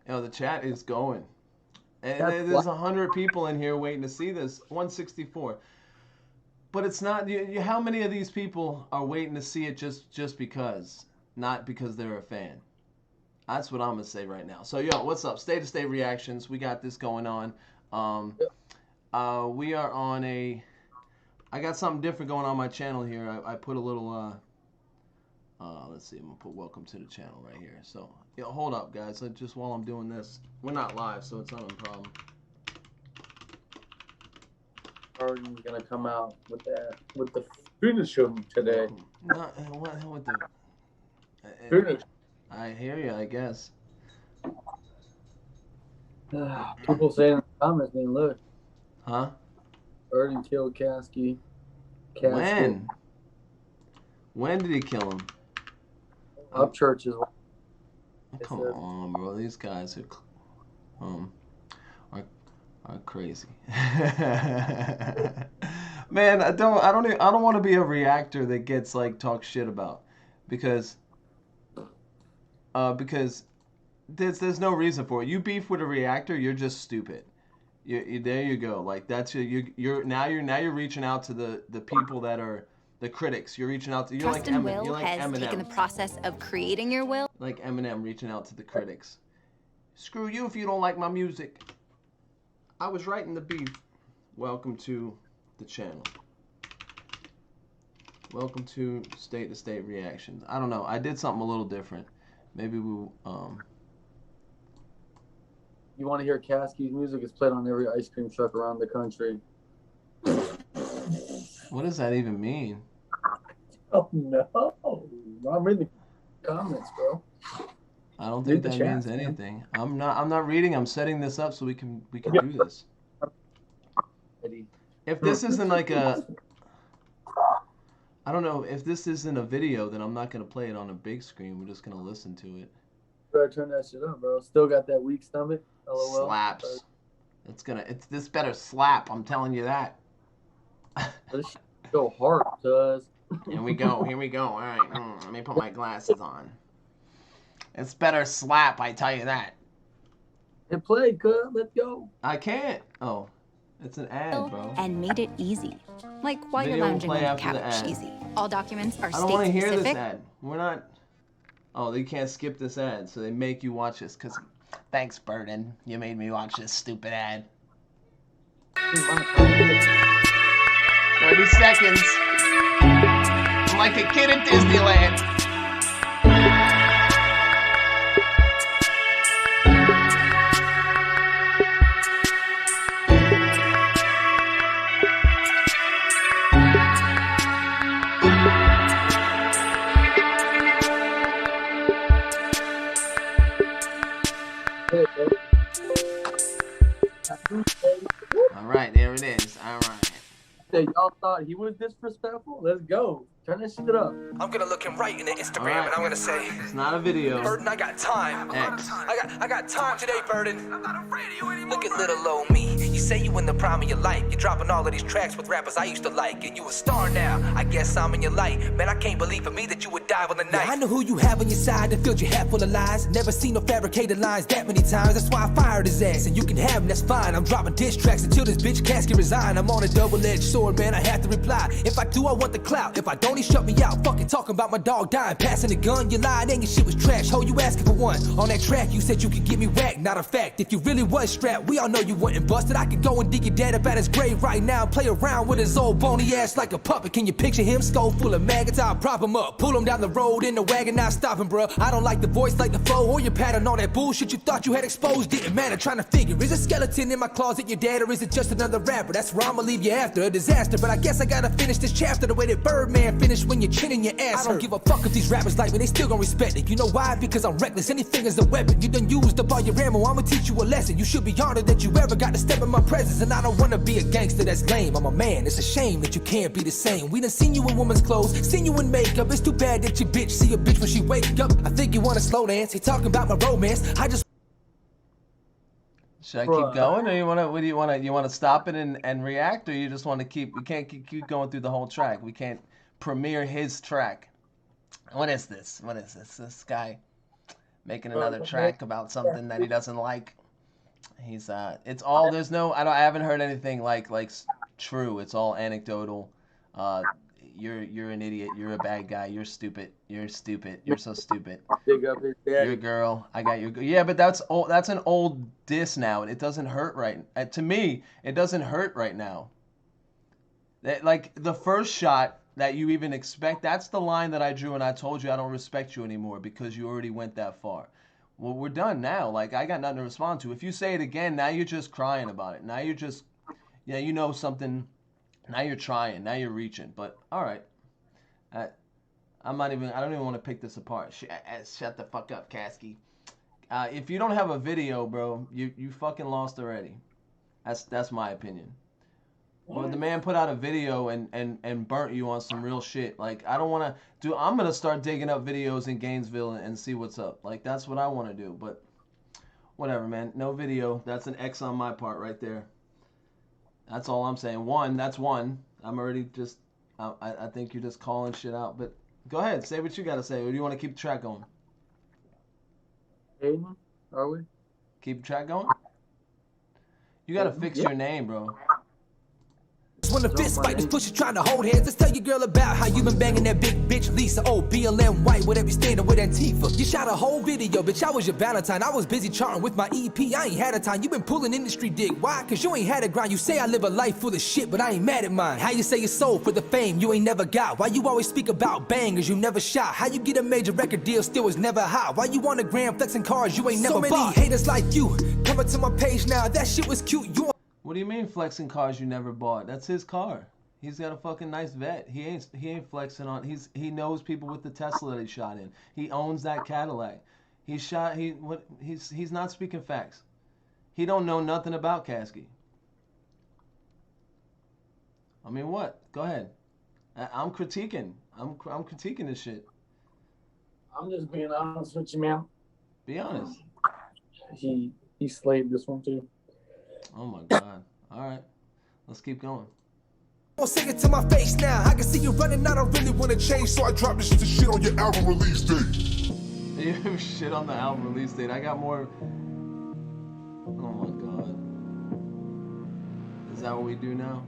Yo, the chat is going. And That's there's 100 people in here waiting to see this. 164. But it's not. How many of these people are waiting to see it just because, not because they're a fan? That's what I'm gonna say right now. So yo, what's up? State to state reactions. We got this going on. Um, we are on a. I got something different going on my channel here. I put a little. Let's see. I'm gonna put welcome to the channel right here. So yo, hold up, guys. Just while I'm doing this, we're not live, so it's not a problem. Arden's gonna come out with the finish him today. Not what with the. Finish. I hear you. I guess. People saying in the comments, man, look. Huh? Arden killed Caskey. Casket. When? When did he kill him? Up churches. Come on, bro. These guys are crazy. Man, I don't want to be a reactor that gets like talked shit about, because there's no reason for it. You beef with a reactor, you're just stupid. There you go. Like that's you're reaching out to the people that are the critics. You're reaching out to like Eminem. You're like has Eminem. taken the process of creating your will. Like Eminem reaching out to the critics. Screw you if you don't like my music. I was writing the beef. Welcome to the channel. Welcome to State to State Reactions. I don't know. I did something a little different. Maybe we You want to hear Caskey's music? It's played on every ice cream truck around the country. What does that even mean? Oh no! I'm reading the comments, bro. I don't think that means anything. I'm not reading. I'm setting this up so we can do this. If this isn't like a, I don't know, if this isn't a video, then I'm not gonna play it on a big screen. We're just gonna listen to it. Better turn that shit up, bro. Still got that weak stomach. LOL. Slaps. This better slap. I'm telling you that. This shit go hard, cuz. Here we go. All right. Let me put my glasses on. It's better slap, I tell you that. Hit play, cuz. Let's go. I can't. Oh, it's an ad, bro. And made it easy. Like while you're lounging on the couch, easy. All documents are state specific. I don't want to hear this ad. We're not. Oh, they can't skip this ad, so they make you watch this. Cause, thanks, Burden. You made me watch this stupid ad. 30 seconds. I'm like a kid at Disneyland. All right, there it is. All right. Hey, y'all thought he was disrespectful? Let's go. Turn that shit up. I'm gonna look him right in the Instagram and I'm gonna say, it's not a video. Burden, I got time. X. I got time today, Burden. I'm not afraid of you anymore. Look at little old me. You say you in the prime of your life. You're dropping all of these tracks with rappers I used to like. And you a star now. I guess I'm in your light. Man, I can't believe for me that you would dive on the night. Yeah, I know who you have on your side and filled your hat full of lies. Never seen no fabricated lines that many times. That's why I fired his ass. And you can have him, that's fine. I'm dropping diss tracks until this bitch Casket resign. I'm on a double-edged sword, man. I have to reply. If I do, I want the clout. If I don't, he shut me out. Fucking talking about my dog dying. Passing the gun, you lied and your shit was trash. Ho, you asking for one. On that track, you said you could get me whacked. Not a fact. If you really was strapped, we all know you wasn't busted. I could go and dig your dad up at his grave right now. Play around with his old bony ass like a puppet. Can you picture him? Skull full of maggots. I'll prop him up. Pull him down the road in the wagon. Not stop him, bruh. I don't like the voice like the flow or your pattern. All that bullshit you thought you had exposed didn't matter. Trying to figure, is a skeleton in my closet your dad or is it just another rapper? That's where I'ma leave you after a disaster. But I guess I gotta finish this chapter the way that Birdman finished when you're chinning your ass. I don't give a fuck if these rappers like me, they still gon' respect it. You know why? Because I'm reckless. Anything is a weapon. You done used up all your ammo. I'ma teach you a lesson. You should be honored that you ever got to step in my presence. And I don't wanna be a gangster that's lame. I'm a man. It's a shame that you can't be the same. We done seen you in woman's clothes, seen you in makeup. It's too bad that your bitch see a bitch when she wake up. I think you wanna slow dance. He talking about my romance. I just. Should I keep going, or you wanna stop it and react, or you just want to keep? We can't keep going through the whole track. We can't premiere his track. What is this? What is this? This guy. making another track about something that he doesn't like. He's it's all, there's no, I haven't heard anything like true. It's all anecdotal. You're an idiot. You're a bad guy. You're stupid. You're stupid. You're so stupid. Dig up his daddy. You're a girl. I got your. Yeah, but that's old. That's an old diss now, and it doesn't hurt right. To me, it doesn't hurt right now. That, like, the first shot that you even expect, that's the line that I drew, and I told you I don't respect you anymore because you already went that far. Well, we're done now. Like, I got nothing to respond to. If you say it again, now you're just crying about it. Now you're just, yeah, you know something. Now you're trying. Now you're reaching. But all right, I'm not even. I don't even want to pick this apart. Shut the fuck up, Caskey. If you don't have a video, bro, you fucking lost already. That's my opinion. Well, the man put out a video and burnt you on some real shit. Like, I don't want to do. I'm gonna start digging up videos in Gainesville and see what's up. Like, that's what I want to do. But whatever, man. No video. That's an X on my part right there. That's all I'm saying. That's one. I'm already just, I think you're just calling shit out. But go ahead, say what you got to say. Or do you want to keep the track going? Aiden, are we? Keep the track going? You got to fix your name, bro. When the fist fight is pushing, trying to hold hands. Let's tell your girl about how you been banging that big bitch Lisa. Oh, BLM white with every standing with Antifa. You shot a whole video, bitch. I was your Valentine. I was busy charting with my EP. I ain't had a time. You been pulling industry dick. Why? Cause you ain't had a grind. You say I live a life full of shit, but I ain't mad at mine. How you say you're sold for the fame you ain't never got? Why you always speak about bangers you never shot? How you get a major record deal still was never hot? Why you on the gram flexing cars you ain't never bought? So many haters like you coming to my page now. That shit was cute. You. What do you mean flexing cars you never bought? That's his car. He's got a fucking nice vet. He ain't flexing on. He knows people with the Tesla that he shot in. He owns that Cadillac. He's not speaking facts. He don't know nothing about Caskey. I mean, what? Go ahead. I'm critiquing. I'm critiquing this shit. I'm just being honest with you, man. Be honest. He slayed this one too. Oh my God. All right. Let's keep going. Don't say it to my face now. I can see you running. I don't really want to change, so I dropped this to shit on your album release date. You shit on the album release date. I got more. Oh my God. Is that what we do now?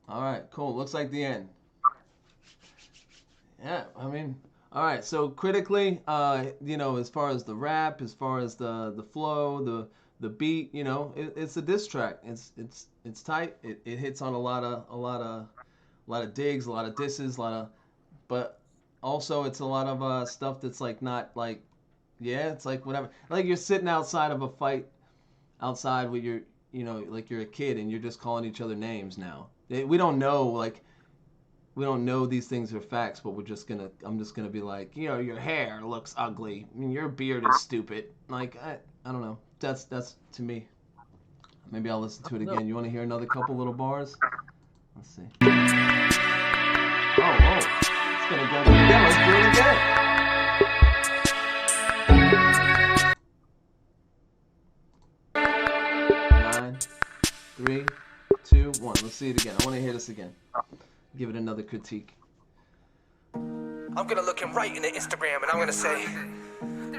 All right, cool. Looks like the end. Yeah, I mean, all right. So critically, you know, as far as the rap, as far as the flow, the beat, you know, it's a diss track. It's tight. It hits on a lot of digs, a lot of disses, but also it's a lot of stuff that's like not like, yeah, it's like whatever. Like you're sitting outside of a fight, outside with your, you know, like you're a kid and you're just calling each other names now. We don't know, like, we don't know these things are facts, but I'm just gonna be like, you know, your hair looks ugly. I mean, your beard is stupid. Like, I don't know. That's to me. Maybe I'll listen to it again. You want to hear another couple little bars? Let's see. Oh, it's gonna go again. Let's do it again. 9, 3, 2, 1. Let's see it again. I want to hear this again. Give it another critique. I'm gonna look him right in the Instagram and I'm gonna say,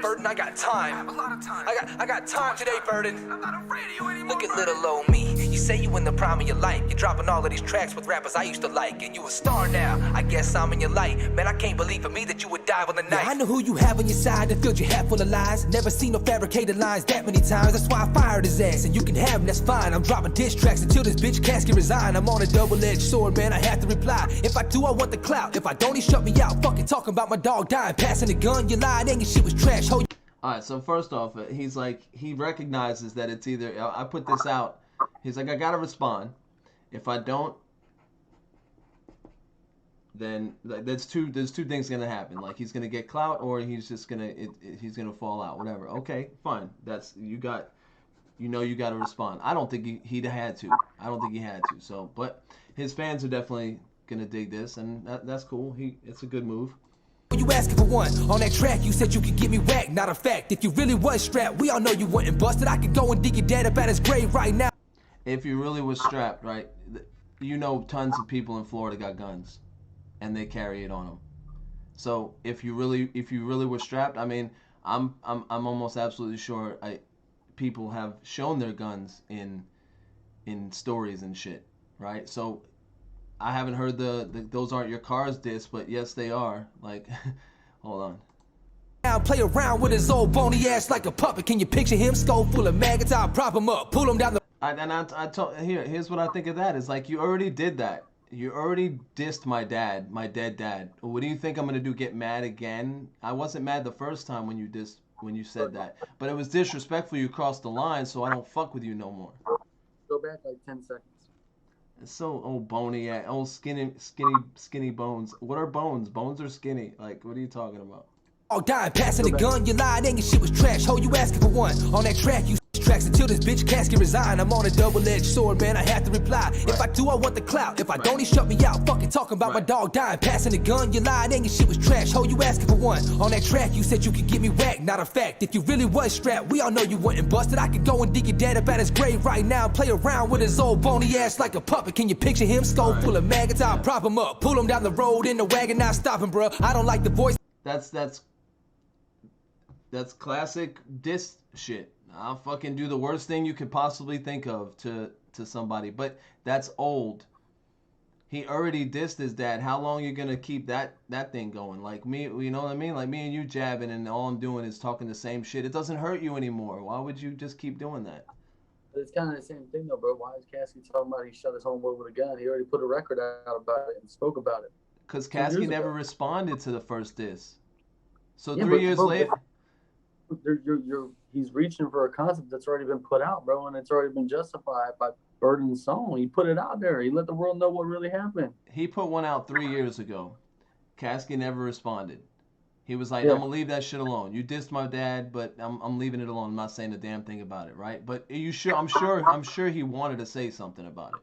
Burden, I got time. I have a lot of time. I got time today, Burden. I'm not afraid of you anymore. Look at little old me. You say you in the prime of your life. You're dropping all of these tracks with rappers I used to like. And you a star now. I guess I'm in your light. Man, I can't believe for me that you would dive on the night. Yeah, I know who you have on your side that filled your hat full of lies. Never seen no fabricated lines that many times. That's why I fired his ass. And you can have him, that's fine. I'm dropping diss tracks until this bitch Casket resign. I'm on a double-edged sword, man. I have to reply. If I do, I want the clout. If I don't, he shut me out. Fucking talking about my dog dying. Passing the gun, you lied, and your shit was trash. All right, so first off, he's like, he recognizes that it's either, I put this out, he's like, I gotta respond. If I don't, then there's two things gonna happen. Like, he's gonna get clout, or he's just gonna, he's gonna fall out, whatever. Okay, fine. You gotta respond. I don't think he had to. I don't think he had to. So, but his fans are definitely gonna dig this, and that's cool. It's a good move. You asking for one. On that track, you said you could get me whacked. Not a fact. If you really was strapped, we all know you wasn't busted. I could go and dig your dad up at his grave right now. If you really was strapped, right, you know tons of people in Florida got guns, and they carry it on them. So if you really were strapped, I mean, I'm almost absolutely sure people have shown their guns in stories and shit, right? So I haven't heard the those aren't your cars diss, but yes they are. Like, hold on. Now play around with his old bony ass like a puppet. Can you picture him? Skull full of maggots. I'll prop him up, pull him down the. Here's what I think of that is like you already did that. You already dissed my dad, my dead dad. What do you think I'm gonna do? Get mad again? I wasn't mad the first time when you said that, but it was disrespectful. You crossed the line, so I don't fuck with you no more. Go back like 10 seconds. It's so old bony, old skinny bones. What are bones? Bones are skinny. Like, what are you talking about? Oh, dying, passing the gun, you lied and your shit was trash. Ho, you asking for one. On that track, you tracks until this bitch Casket resign. I'm on a double-edged sword, man, I have to reply. Right. If I do, I want the clout. If I don't, he shut me out. Fucking talking about my dog dying, passing the gun, you lied and your shit was trash. Ho, you asking for one. On that track, you said you could get me whacked. Not a fact. If you really was strapped, we all know you wasn't busted. I could go and dig your dad up at his grave right now and play around with his old bony ass like a puppet. Can you picture him? Skull full of maggots. I'll prop him up, pull him down the road in the wagon, not stopping, bro. I don't like the voice. That's classic diss shit. I'll fucking do the worst thing you could possibly think of to somebody. But that's old. He already dissed his dad. How long you gonna keep that thing going? Like me, you know what I mean? Like me and you jabbing and all I'm doing is talking the same shit. It doesn't hurt you anymore. Why would you just keep doing that? It's kind of the same thing though, bro. Why is Caskey talking about he shot his homeboy with a gun? He already put a record out about it and spoke about it. Because Caskey never responded to the first diss. So yeah, 3 years later... he's reaching for a concept that's already been put out, bro, and it's already been justified by Burden's song. He put it out there. He let the world know what really happened. He put one out 3 years ago. Caskey never responded. He was like, I'm gonna leave that shit alone. You dissed my dad, but I'm leaving it alone. I'm not saying a damn thing about it, right? But I'm sure he wanted to say something about it.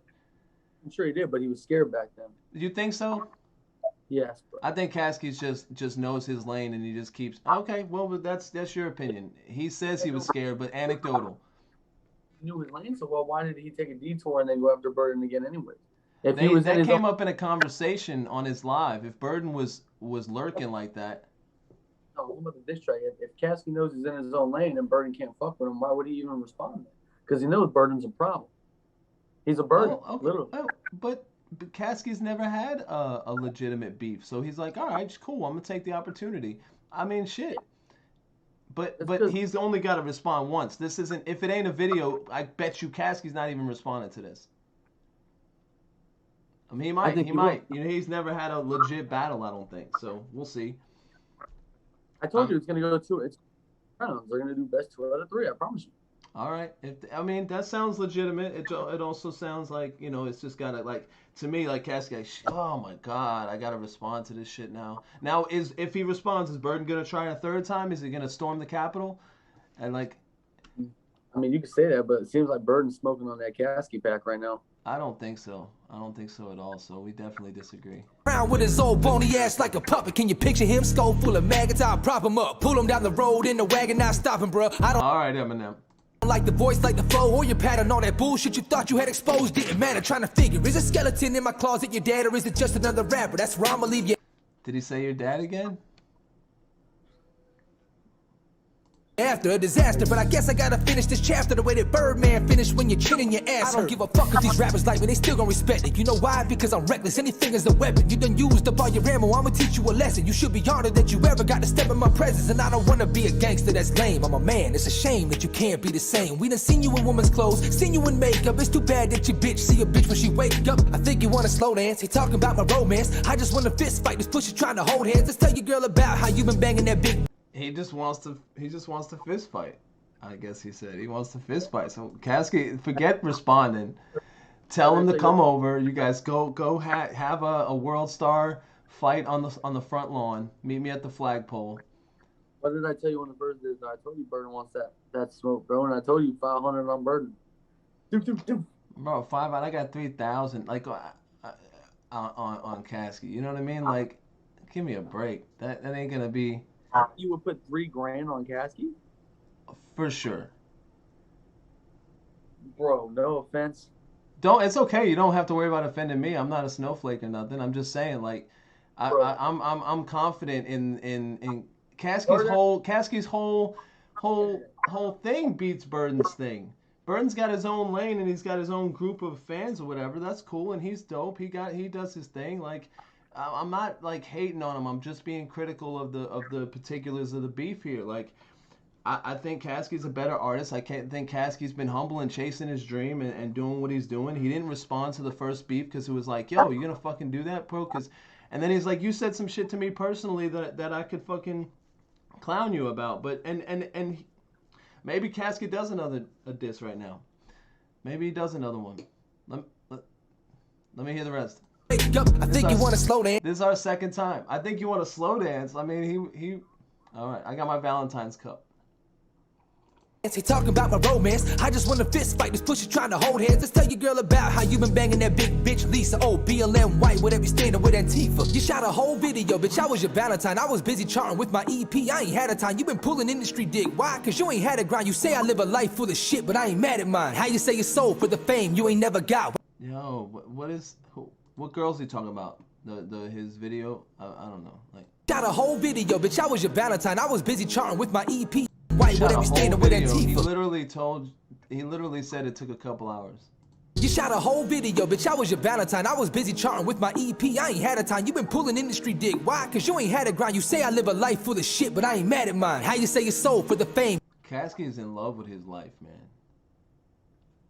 I'm sure he did, but he was scared back then. Do you think so? Yes, bro. I think Caskey just knows his lane and he just keeps. Okay, well that's your opinion. He says he was scared, but anecdotal. He knew his lane so well. Why did he take a detour and then go after Burden again anyway? That came up in a conversation on his live. If Burden was lurking like that. No, what about the diss track? If Caskey knows he's in his own lane and Burden can't fuck with him, why would he even respond? Because he knows Burden's a problem. He's a burden, literally. Oh, but Caskey's never had a legitimate beef, so he's like, all right, cool, I'm gonna take the opportunity. I mean, shit. But he's only got to respond once. This isn't. If it ain't a video, I bet you Caskey's not even responding to this. I mean, he might. You know, he's never had a legit battle. I don't think so. We'll see. I told you it's gonna go to it's rounds. They're gonna do best 2 out of 3. I promise you. All right. I mean, that sounds legitimate. It also sounds like, you know, it's just got to, like, to me, like, Caskey, oh, my God, I got to respond to this shit now. Now, if he responds, is Burden going to try a third time? Is he going to storm the Capitol? And, like... I mean, you can say that, but it seems like Burden's smoking on that Caskey pack right now. I don't think so. I don't think so at all, so we definitely disagree. Around with his old bony ass like a puppet. Can you picture him? Skull full of maggots. I'll prop him up, pull him down the road in the wagon, not stopping, bro. All right, Eminem. Like the voice, like the flow, or your pattern, all that bullshit you thought you had exposed didn't matter. Trying to figure, is a skeleton in my closet your dad, or is it just another rapper? That's where I'ma leave you. Did he say your dad again? After a disaster, but I guess I gotta finish this chapter the way that Birdman finished when you're chin in your ass. I don't give a fuck if these rappers like me, they still gon' respect it. You know why? Because I'm reckless, anything is a weapon. You done used up all your ammo, I'ma teach you a lesson. You should be honored that you ever got to step in my presence. And I don't wanna be a gangster that's lame, I'm a man, it's a shame that you can't be the same. We done seen you in woman's clothes, seen you in makeup. It's too bad that your bitch see a bitch when she wake up. I think you wanna slow dance, he talking about my romance. I just wanna fist fight, this pussy trying to hold hands. Let's tell your girl about how you been banging that big. He just wants to fist fight. I guess he said he wants to fist fight. So Caskey, forget responding. Tell him to come over. You guys go have a World Star fight on the front lawn. Meet me at the flagpole. What did I tell you on the first day? I told you Burden wants that smoke, bro, and I told you 500 on Burden. Bro, 500. I got 3,000. Like on Caskey. You know what I mean? Like, give me a break. That ain't gonna be. You would put $3,000 on Caskey? For sure. Bro, no offense. It's okay. You don't have to worry about offending me. I'm not a snowflake or nothing. I'm just saying, like, I'm confident in Caskey's whole thing beats Burden's thing. Burden's got his own lane and he's got his own group of fans or whatever. That's cool and he's dope. He does his thing. Like I'm not like hating on him. I'm just being critical of the particulars of the beef here. Like I think Caskey's a better artist. I can't think Caskey's been humble and chasing his dream and doing what he's doing. He didn't respond to the first beef because it was like, yo, you gonna fucking do that, bro? And then he's like, you said some shit to me personally that I could fucking clown you about. But and maybe Casket does a diss right now. Maybe he does another one. Let me hear the rest. I think you want to slow dance. This is our second time. I think you want to slow dance. I mean, he. All right, I got my Valentine's cup. He talking about my romance. I just want to fist fight this pussy trying to hold hands. Let's tell your girl about how you been banging that big bitch Lisa. Oh, BLM white with every standing with Antifa. You shot a whole video, bitch. I was your Valentine. I was busy charting with my EP. I ain't had a time. You been pulling industry dick. Why? Cause you ain't had a grind. You say I live a life full of shit, but I ain't mad at mine. How you say you sold for the fame you ain't never got? Yo, what girl's he talking about? His video? I don't know. Like shot a whole video, bitch. I was your Valentine. I was busy charting with my EP. White with every standing with Antifa. He literally said it took a couple hours. You shot a whole video, bitch. I was your Valentine. I was busy charting with my EP. I ain't had a time. You been pulling industry dick. Why? Cause you ain't had a grind. You say I live a life full of shit, but I ain't mad at mine. How you say you sold for the fame? Caskey's in love with his life, man.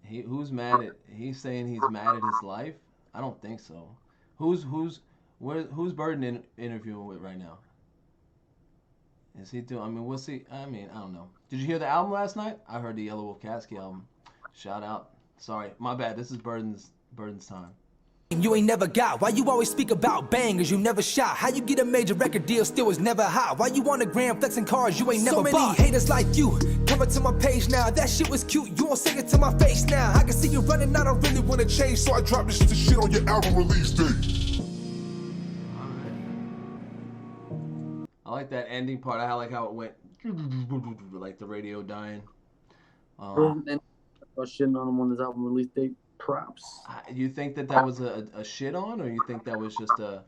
He's saying he's mad at his life? I don't think so. Who's Burden interviewing with right now? Is he doing? I mean, we'll see. I mean, I don't know. Did you hear the album last night? I heard the Yellow Wolf Caskey album. Shout out. Sorry, my bad. This is Burden's time. You ain't never got. Why you always speak about bangers you never shot? How you get a major record deal still was never hot? Why you on the gram flexing cars you ain't never bought? So many haters like you coming to my page now. That shit was cute. You won't say it to my face now. I can see you running. I don't really want to change, so I dropped this shit on your album release date. I like that ending part. I like how it went, like the radio dying. And shitting on him on his album release date. Props. You think that was a shit on, or you think that was just a?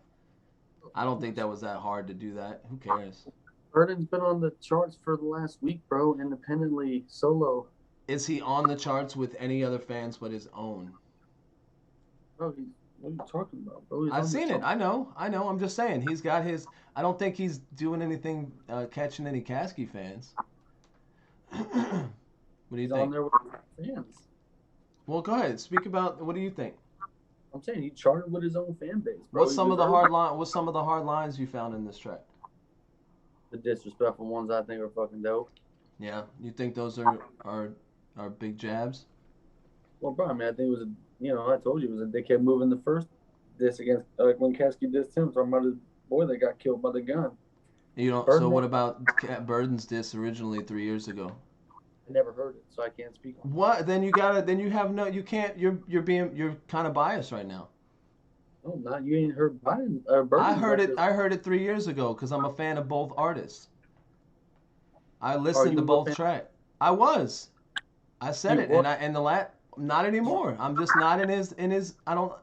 I don't think that was that hard to do that. Who cares? Burden's been on the charts for the last week, bro. Independently, solo. Is he on the charts with any other fans but his own? Bro, what are you talking about, bro? I've seen it. I know. I'm just saying. He's got his. I don't think he's doing anything catching any Caskey fans. What do you think? On there with fans. Well, go ahead. Speak about. What do you think? I'm saying he charted with his own fan base, bro. What's some of the hard lines you found in this track? The disrespectful ones I think are fucking dope. Yeah, you think those are big jabs? Well, bro, I mean, I think it was I told you it was a dickhead moving the first diss against when Caskey dissed him, talking about his boy that got killed by the gun. You know. So what about Burden's diss originally 3 years ago? I never heard it, so I can't speak on it. What? Then you can't. You're kind of biased right now. No, not you ain't heard Burden. I heard it 3 years ago because I'm a fan of both artists. I listened to both tracks. I was. I said it, not anymore. I'm just not in his.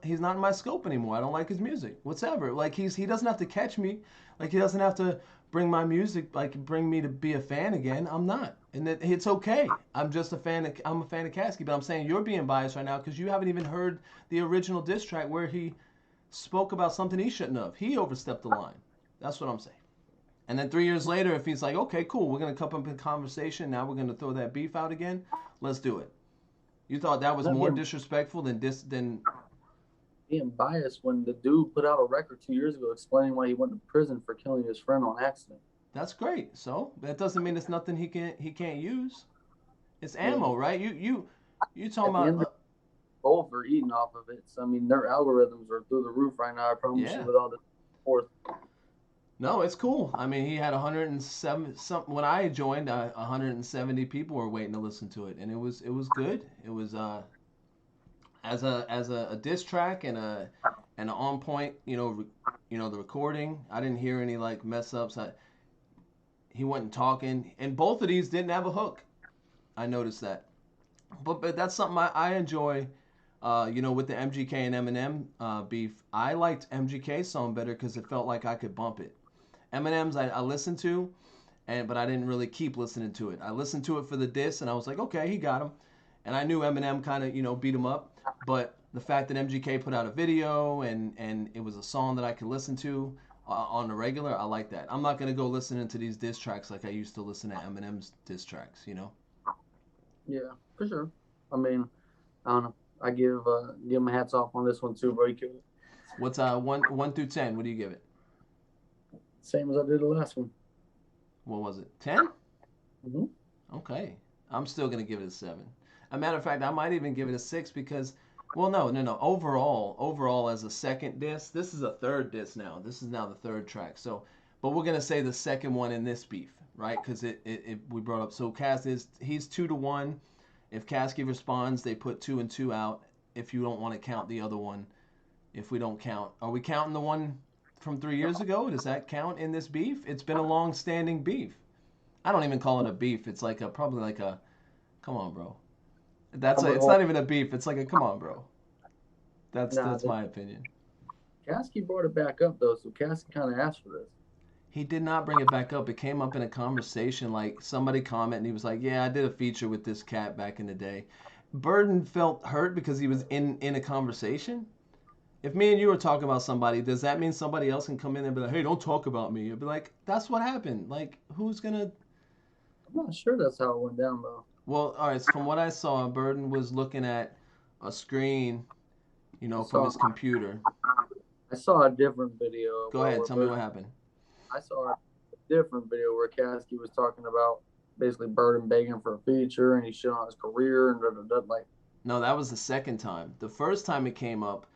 He's not in my scope anymore. I don't like his music. Whatever. Like he doesn't have to catch me. Like he doesn't have to bring my music. Like bring me to be a fan again. I'm not. And it's okay. I'm just a fan. I'm a fan of Caskey, but I'm saying you're being biased right now because you haven't even heard the original diss track where he spoke about something he shouldn't have. He overstepped the line. That's what I'm saying. And then 3 years later, if he's like, okay, cool, we're gonna come up in conversation. Now we're gonna throw that beef out again. Let's do it. You thought that was more disrespectful than being biased when the dude put out a record 2 years ago explaining why he went to prison for killing his friend on accident. That's great. So that doesn't mean it's nothing he can't use. It's ammo, right? You talking about both are eating off of it. So I mean, their algorithms are through the roof right now. I promise you with all this forth. No, it's cool. I mean, he had 107 something when I joined. 170 people were waiting to listen to it, and it was good. It was as a diss track and an on point. The recording. I didn't hear any like mess ups. He wasn't talking, and both of these didn't have a hook. I noticed that, but that's something I enjoy You know, with the MGK and Eminem beef, I liked MGK's song better because it felt like I could bump it. Eminem's I listened to, but I didn't really keep listening to it. I listened to it for the diss, and I was like, okay, he got him. And I knew Eminem kind of, you know, beat him up. But the fact that MGK put out a video and it was a song that I could listen to on the regular, I like that. I'm not going to go listening to these diss tracks like I used to listen to Eminem's diss tracks, you know? Yeah, for sure. I mean, I don't know. I give my hats off on this one too, bro. You killed it. What's 1 through 10? What do you give it? Same as I did the last one. What was it? 10? Mm-hmm. Okay. I'm still going to give it a 7. A matter of fact, I might even give it a 6 because, well, no. Overall, as a second disc, this is a third disc now. This is now the third track. So, but we're going to say the second one in this beef, right? Because we brought up, so he's 2-1. If Caskey responds, they put 2 and 2 out. If you don't want to count the other one, if we don't count, are we counting the one from 3 years ago? Does that count in this beef? It's been a long-standing beef. I don't even call it a beef. It's like probably like a, come on, bro. It's not even a beef. It's like a come on, bro. That's my opinion. Caskey brought it back up though, so Caskey kind of asked for this. He did not bring it back up. It came up in a conversation. Like somebody commented, and he was like, "Yeah, I did a feature with this cat back in the day." Burden felt hurt because he was in a conversation. If me and you were talking about somebody, does that mean somebody else can come in and be like, "Hey, don't talk about me"? You'd be like, "That's what happened." Like, who's gonna? I'm not sure that's how it went down though. Well, all right. So from what I saw, Burden was looking at a screen, you know, from his computer. I saw a different video. Go ahead. Tell me what happened. I saw a different video where Caskey was talking about basically Burden begging for a feature and he's showing on his career and like. No, that was the second time. The first time it came up,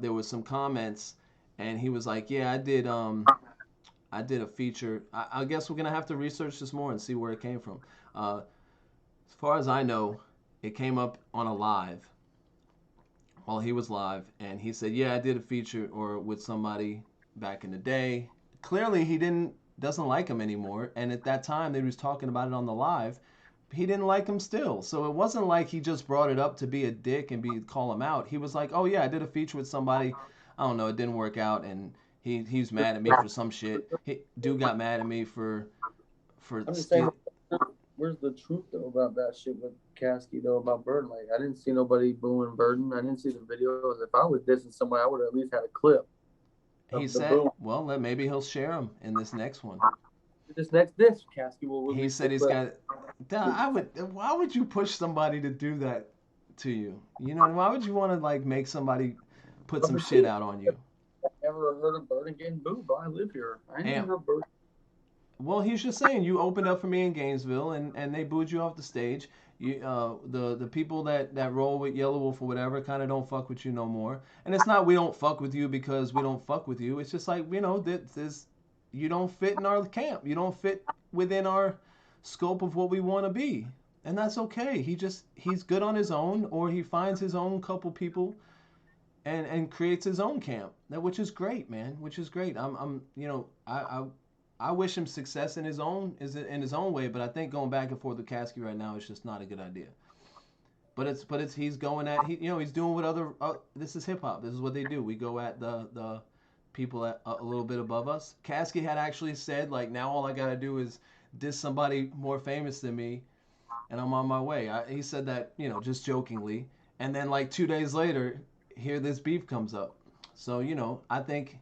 there was some comments, and he was like, "Yeah, I did a feature." I guess we're gonna have to research this more and see where it came from. As far as I know, it came up on a live while he was live, and he said, "Yeah, I did a feature or with somebody back in the day." Clearly, he doesn't like him anymore, and at that time, they was talking about it on the live. He didn't like him still, so it wasn't like he just brought it up to be a dick and call him out. He was like, "Oh yeah, I did a feature with somebody. I don't know, it didn't work out, and he's mad at me for some shit. Dude got mad at me for." I'm just saying, where's the truth though about that shit with Caskey though about Burden? Like, I didn't see nobody booing Burden. I didn't see the videos. If I was dissing somebody, I would have at least had a clip. He said, "Well, maybe he'll share them in this next one." This next disc, Caskey will. He said he's got. Why would you push somebody to do that to you? You know, why would you want to like make somebody put some shit out on you? Never heard of Burden getting booed, but I live here. I ain't never heard Burden. Well, he's just saying you opened up for me in Gainesville, and they booed you off the stage. You, the people that roll with Yellow Wolf or whatever kind of don't fuck with you no more. And it's not we don't fuck with you because we don't fuck with you. It's just like, you know, this you don't fit in our camp. You don't fit within our scope of what we want to be, and that's okay. He's good on his own, or he finds his own couple people, and creates his own camp. Which is great, man. Which is great. I'm you know I wish him success in his own way, but I think going back and forth with Caskey right now is just not a good idea. But he's going at he's doing what other this is hip hop. This is what they do. We go at the people at a little bit above us. Caskey had actually said like, now all I gotta do is diss somebody more famous than me, and I'm on my way. He said that just jokingly, and then like 2 days later, here this beef comes up. So I think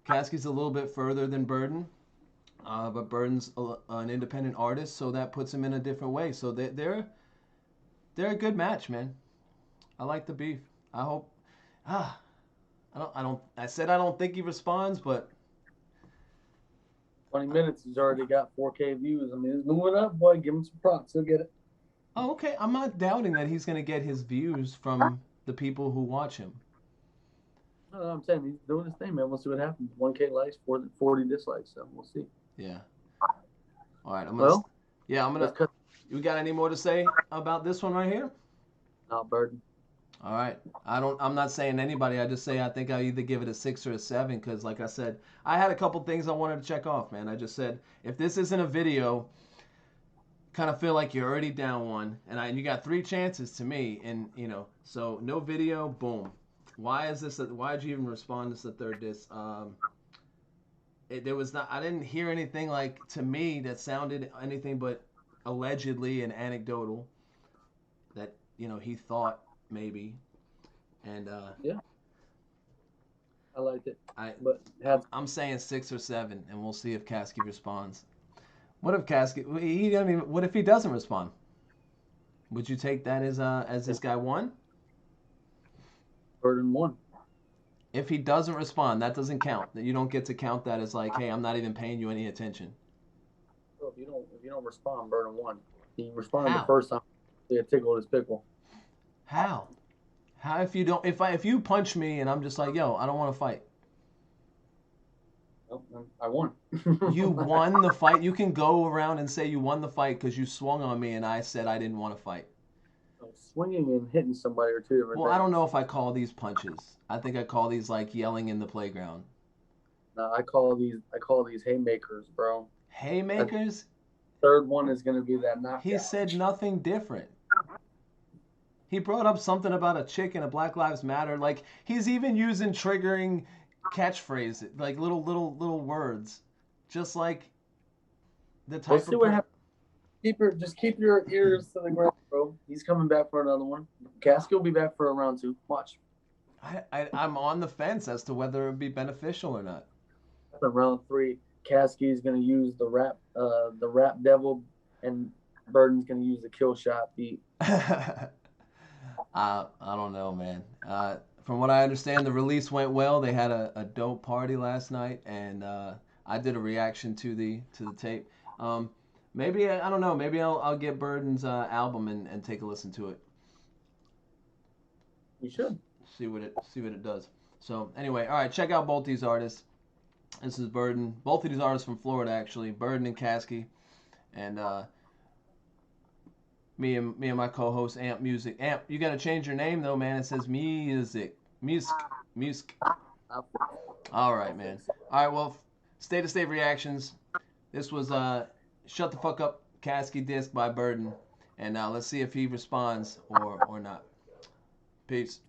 Caskey's a little bit further than Burden. But Burden's an independent artist, so that puts him in a different way. So they're a good match, man. I like the beef. I hope. I said I don't think he responds, but 20 minutes, he's already got 4K views. I mean, he's moving up, boy. Give him some props. He'll get it. Oh, okay. I'm not doubting that he's gonna get his views from the people who watch him. No, I'm saying he's doing his thing, man. We'll see what happens. 1K likes, 40 dislikes, so we'll see. Yeah. All right. I'm gonna. You got any more to say about this one right here? No, Burden. All right. I'm not saying anybody. I just say I think I'll either give it a 6 or a 7 because, like I said, I had a couple things I wanted to check off, man. I just said if this isn't a video, kind of feel like you're already down one, and you got 3 chances to me, and so no video, boom. Why is this? Why did you even respond? This is the third diss. There was not. I didn't hear anything like to me that sounded anything but allegedly and anecdotal. That he thought maybe, and yeah, I liked it. I'm saying 6 or 7, and we'll see if Caskey responds. What if Casket? What if he doesn't respond? Would you take that as this guy won? Burden won. If he doesn't respond, that doesn't count. You don't get to count that as like, hey, I'm not even paying you any attention. So if you don't respond, Burden won. He responded the first time. He tickled his pickle. How? How if you don't? If you punch me and I'm just like, yo, I don't want to fight. I won. You won the fight. You can go around and say you won the fight because you swung on me and I said I didn't want to fight. Swinging and hitting somebody are 2 different things. Well, I don't know if I call these punches. I think I call these like yelling in the playground. No, I call these haymakers, bro. Haymakers? Third one is gonna be that knockout. He said nothing different. He brought up something about a chick and a Black Lives Matter. Like he's even using triggering catchphrases, like little words, just like the type. Let's see what happens. Keep your ears to the ground, bro. He's coming back for another one. Caskey will be back for a round 2. Watch. I'm on the fence as to whether it would be beneficial or not. In round 3, Caskey is gonna use the rap devil, and Burden's gonna use the kill shot beat. I don't know, man. From what I understand, the release went well. They had a dope party last night, and I did a reaction to the tape. Maybe I don't know. Maybe I'll get Burden's album and take a listen to it. You should see what it does. So anyway, all right. Check out both these artists. This is Burden. Both of these artists from Florida, actually. Burden and Caskey, and me and my co-host Amp Music. Amp, you got to change your name though, man. It says Music. All right, man. All right, well, State of State reactions. This was Shut the Fuck Up Caskey disc by Burden, and let's see if he responds or not. Peace.